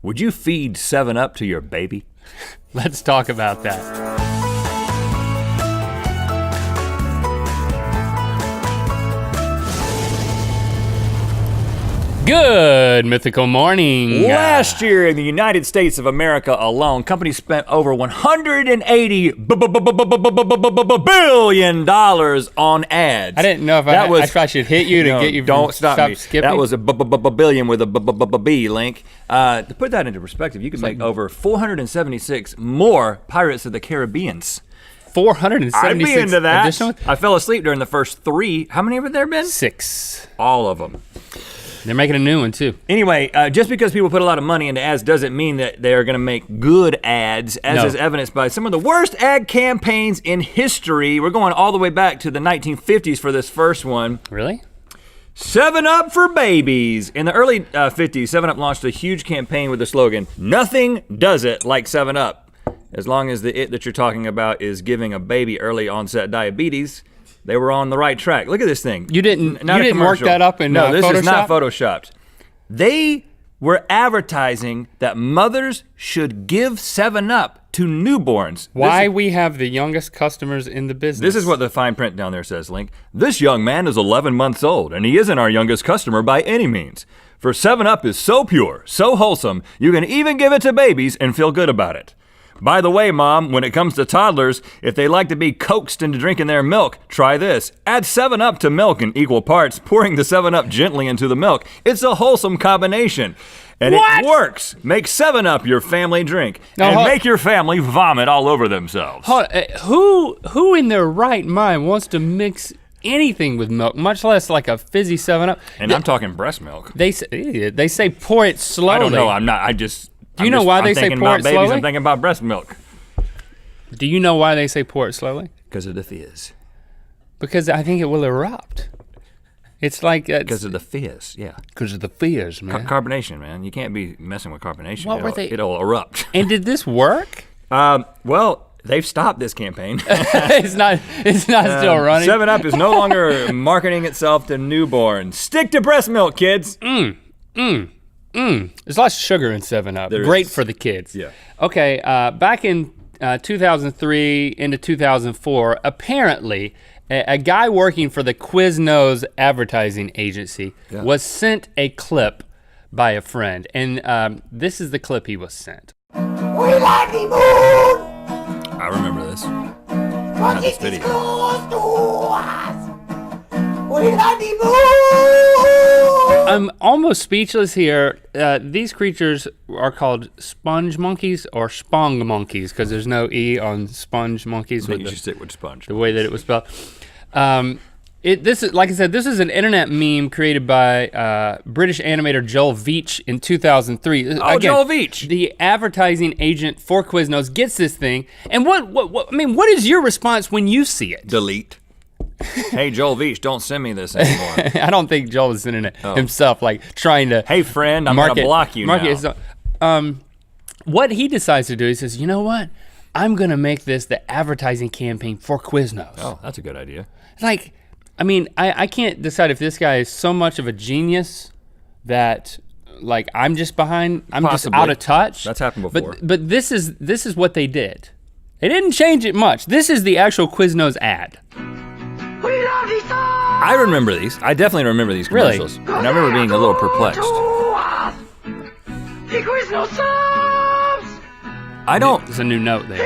Would you feed 7-Up to your baby? Let's talk about that. Good mythical morning. Last year in the United States of America alone, companies spent over $180 billion on ads. I didn't know if I should hit you to get you don't stop me. skipping. That was a billion with a B link. To put that into perspective, you could make over 476 more Pirates of the Caribbeans. 476 I'd be into that. Additional? I fell asleep during the first 3. How many have there been? 6. All of them. They're making a new one too. Anyway, just because people put a lot of money into ads doesn't mean that they are gonna make good ads, as is evidenced by some of the worst ad campaigns in history. We're going all the way back to the 1950s for this first one. Really? 7-Up for babies. In the early 50s, 7-Up launched a huge campaign with the slogan, "Nothing does it like 7-Up." As long as the it that you're talking about is giving a baby early onset diabetes, they were on the right track. Look at this thing. You didn't work that up in No, this Photoshop? is not photoshopped. They were advertising that mothers should give 7-Up to newborns. Why we have the youngest customers in the business. This is what the fine print down there says, Link. This young man is 11 months old, and he isn't our youngest customer by any means. For 7-Up is so pure, so wholesome, you can even give it to babies and feel good about it. By the way, Mom, when it comes to toddlers, if they like to be coaxed into drinking their milk, try this. Add 7-Up to milk in equal parts, pouring the 7-Up gently into the milk. It's a wholesome combination. And What? It works. Make 7-Up your family drink. And make your family vomit all over themselves. Who in their right mind wants to mix anything with milk, much less like a fizzy 7-Up? And I'm talking breast milk. They say pour it slowly. I don't know, I'm not, I just... Do you know why they say pour it slowly? I'm thinking about breast milk. Do you know why they say pour it slowly? Because of the fizz. Because I think it will erupt. It's like... Because of the fizz, yeah. Because of the fizz, man. Carbonation, man. You can't be messing with carbonation. What were they? It'll erupt. And did this work? Well, they've stopped this campaign. It's not still running. 7-Up is no longer marketing itself to newborns. Stick to breast milk, kids. There's lots of sugar in 7-Up. Great for the kids. Yeah. Okay, back in 2003 into 2004, apparently a guy working for the Quiznos advertising agency was sent a clip by a friend, and this is the clip he was sent. We like the moon. I remember this. But it is close to us. We like the moon. I'm almost speechless here. These creatures are called sponge monkeys or spong monkeys because there's no E on sponge monkeys. I think you should stick with sponge. The way that it was spelled. This is, like I said, this is an internet meme created by British animator Joel Veitch in 2003. Oh, Again, Joel Veitch. The advertising agent for Quiznos gets this thing, and what is your response when you see it? Delete. Hey, Joel Veitch, don't send me this anymore. I don't think Joel is sending it himself, like trying to. Hey, friend, I'm gonna block you now. What he decides to do, he says, you know what? I'm gonna make this the advertising campaign for Quiznos. Oh, that's a good idea. Like, I mean, I can't decide if this guy is so much of a genius that, like, I'm just just out of touch. That's happened before. But this is what they did. They didn't change it much. This is the actual Quiznos ad. We love these songs. I remember these. I definitely remember these commercials. Really? And I remember being a little perplexed. The Quiznos subs. I don't. There's a new note there.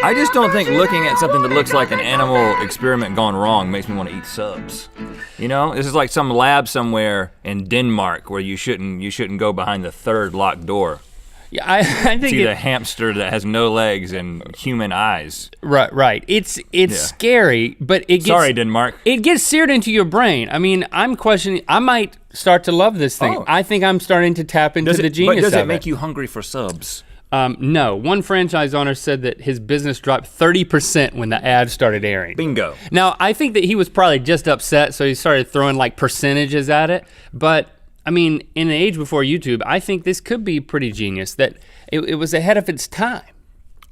I just don't think looking at something that looks like an animal experiment gone wrong makes me want to eat subs. You know, this is like some lab somewhere in Denmark where you shouldn't go behind the third locked door. Yeah, I think See the hamster that has no legs and human eyes. Right. It's scary, but it gets Sorry, Denmark. It gets seared into your brain. I mean, I'm questioning. I might start to love this thing. Oh. I think I'm starting to tap into the genius But does of it make you hungry for subs? No. One franchise owner said that his business dropped 30% when the ad started airing. Bingo. Now, I think that he was probably just upset, so he started throwing like percentages at it. But I mean, in an age before YouTube, I think this could be pretty genius, that it was ahead of its time.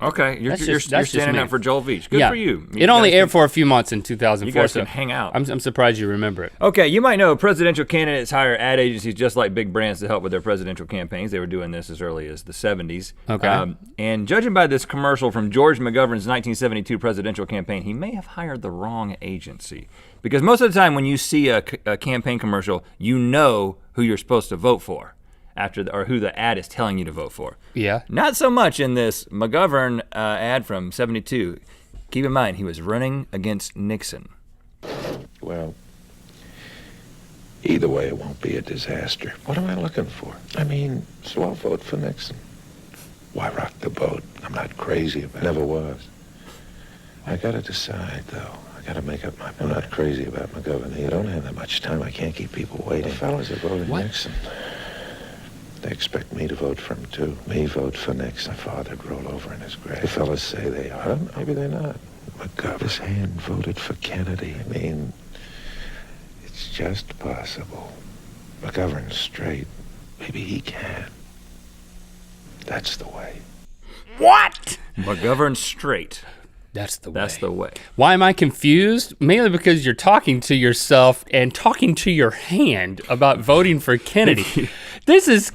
Okay, you're standing up for Joel Veach. Good for you. It only aired for a few months in 2004. You guys so can hang out. I'm surprised you remember it. Okay, you might know presidential candidates hire ad agencies just like big brands to help with their presidential campaigns. They were doing this as early as the 70s. Okay. And judging by this commercial from George McGovern's 1972 presidential campaign, he may have hired the wrong agency. Because most of the time when you see a campaign commercial, you know who you're supposed to vote for. Or who the ad is telling you to vote for. Yeah. Not so much in this McGovern ad from 72. Keep in mind, he was running against Nixon. Well, either way, it won't be a disaster. What am I looking for? I mean, so I'll vote for Nixon. Why rock the boat? I'm not crazy about it. Never was. I gotta decide, though. I gotta make up my mind. I'm not crazy about McGovern. You don't have that much time. I can't keep people waiting. The fellas are voting Nixon. They expect me to vote for him, too. Me vote for Nixon. My father'd roll over in his grave. The fellas say they are. Maybe they're not. McGovern's hand voted for Kennedy. I mean, it's just possible. McGovern's straight. Maybe he can. That's the way. What? McGovern's straight. That's the way. That's the way. Why am I confused? Mainly because you're talking to yourself and talking to your hand about voting for Kennedy. This is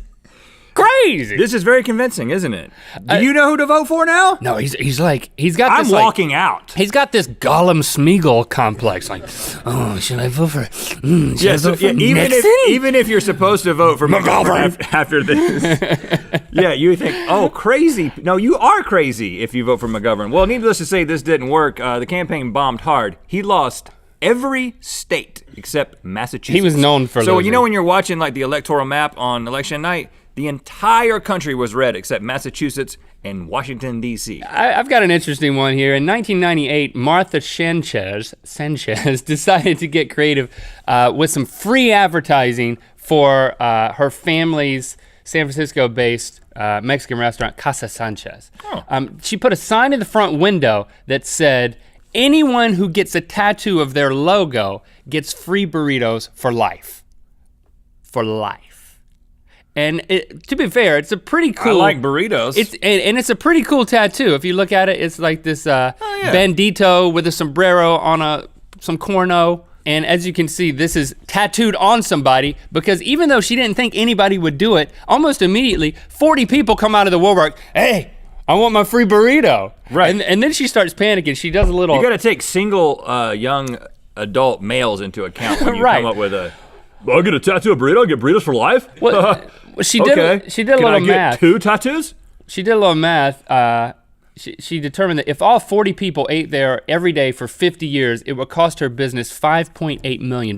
crazy. This is very convincing, isn't it? Do you know who to vote for now? No, he's got this I'm walking out. He's got this Gollum Smeagol complex. Like, oh, should I vote for? Should I vote for Nixon? Even if you're supposed to vote for McGovern after this, yeah, you think, oh, crazy. No, you are crazy if you vote for McGovern. Well, needless to say, this didn't work. The campaign bombed hard. He lost every state except Massachusetts. He was known for So losing. you know when you're watching like the electoral map on election night, the entire country was red except Massachusetts and Washington, D.C. I've got an interesting one here. In 1998, Martha Sanchez decided to get creative with some free advertising for her family's San Francisco-based Mexican restaurant, Casa Sanchez. Oh. She put a sign in the front window that said, anyone who gets a tattoo of their logo gets free burritos for life. For life. And to be fair, it's a pretty cool. I like burritos. It's a pretty cool tattoo. If you look at it, it's like this bandito with a sombrero on some corno. And as you can see, this is tattooed on somebody because even though she didn't think anybody would do it, almost immediately, 40 people come out of the woodwork, hey, I want my free burrito. Right. And then she starts panicking. She does a little. You got to take single young adult males into account when you Right. come up with a, I'll get a tattoo of burrito, I'll get burritos for life? Well, she did. Okay. She did a Can little I get math. 2 tattoos? She did a little math. She determined that if all 40 people ate there every day for 50 years, it would cost her business $5.8 million.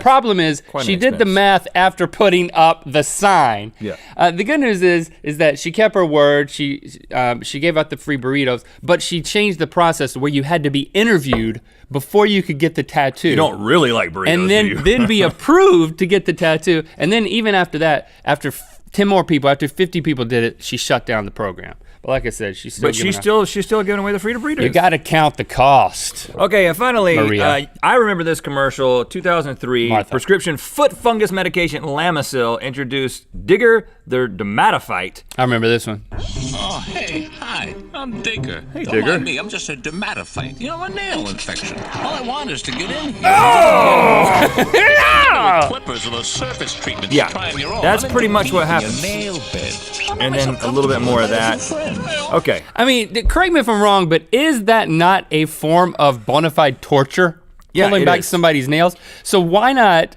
Problem is, quite an she did the expense. math after putting up the sign. Yeah. The good news is that she kept her word. She gave out the free burritos, but she changed the process where you had to be interviewed before you could get the tattoo. You don't really like burritos, And do you? then be approved to get the tattoo. And then even after that, after 10 more people, after 50 people did it, she shut down the program. But like I said, she's still She's still giving away the free burritos. You gotta count the cost. Okay, and finally, Maria. I remember this commercial, 2003, Martha. prescription foot fungus medication Lamisil introduced Digger the dermatophyte. I remember this one. Oh, hey, hi, I'm Digger. Hey, Don't Digger. mind me, I'm just a dermatophyte. You know, a nail infection. All I want is to get in here. Oh! Clippers or the surface treatments. Yeah, Try 'em your own. that's I'm pretty much what into happened. your nail bed. And then a little bit more of that. Okay. I mean, correct me if I'm wrong, but is that not a form of bona fide torture? Yeah, Pulling it back is. somebody's nails? So why not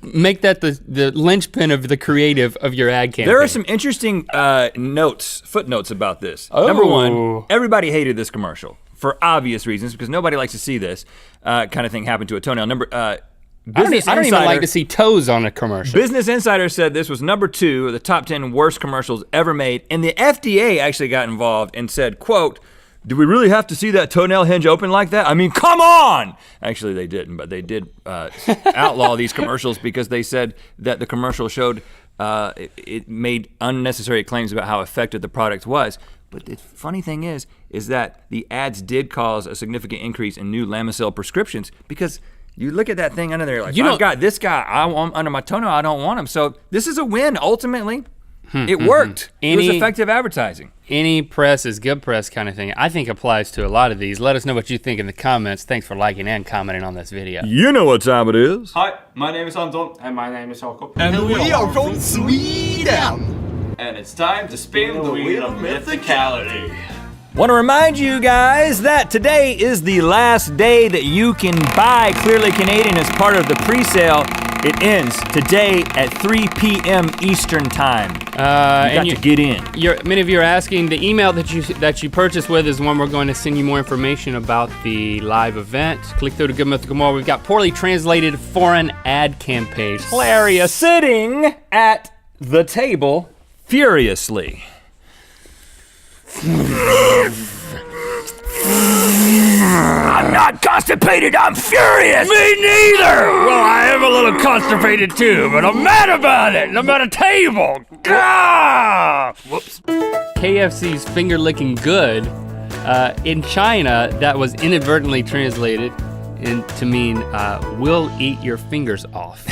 make that the linchpin of the creative of your ad campaign? There are some interesting footnotes about this. Oh. Number one, everybody hated this commercial for obvious reasons because nobody likes to see this kind of thing happen to a toenail. I don't even like to see toes on a commercial. Business Insider said this was number 2 of the top 10 worst commercials ever made, and the FDA actually got involved and said, quote, do we really have to see that toenail hinge open like that? I mean, come on! Actually, they didn't, but they did outlaw these commercials because they said that the commercial showed it made unnecessary claims about how effective the product was. But the funny thing is that the ads did cause a significant increase in new Lamisil prescriptions because you look at that thing under there like, I've got this guy I want under my toenail, I don't want him. So this is a win ultimately. It worked. It was Any- effective advertising. Any press is good press kind of thing, I think applies to a lot of these. Let us know what you think in the comments. Thanks for liking and commenting on this video. You know what time it is. Hi, my name is Anton. And my name is Jakob. And we are from Sweden. And it's time to spin the wheel of mythicality. Want to remind you guys that today is the last day that you can buy Clearly Canadian as part of the pre-sale. It ends today at 3 p.m. Eastern Time. You got to get in. Many of you are asking, the email that you purchase with is one we're going to send you more information about the live event. Click through to Good Mythical More. We've got poorly translated foreign ad campaigns. Hilarious. Sitting at the table furiously. I'm not constipated, I'm furious! Me neither! Well, I am a little constipated too, but I'm mad about it. I'm at a table. Whoops. KFC's finger licking good. In China, that was inadvertently translated to mean, we'll eat your fingers off.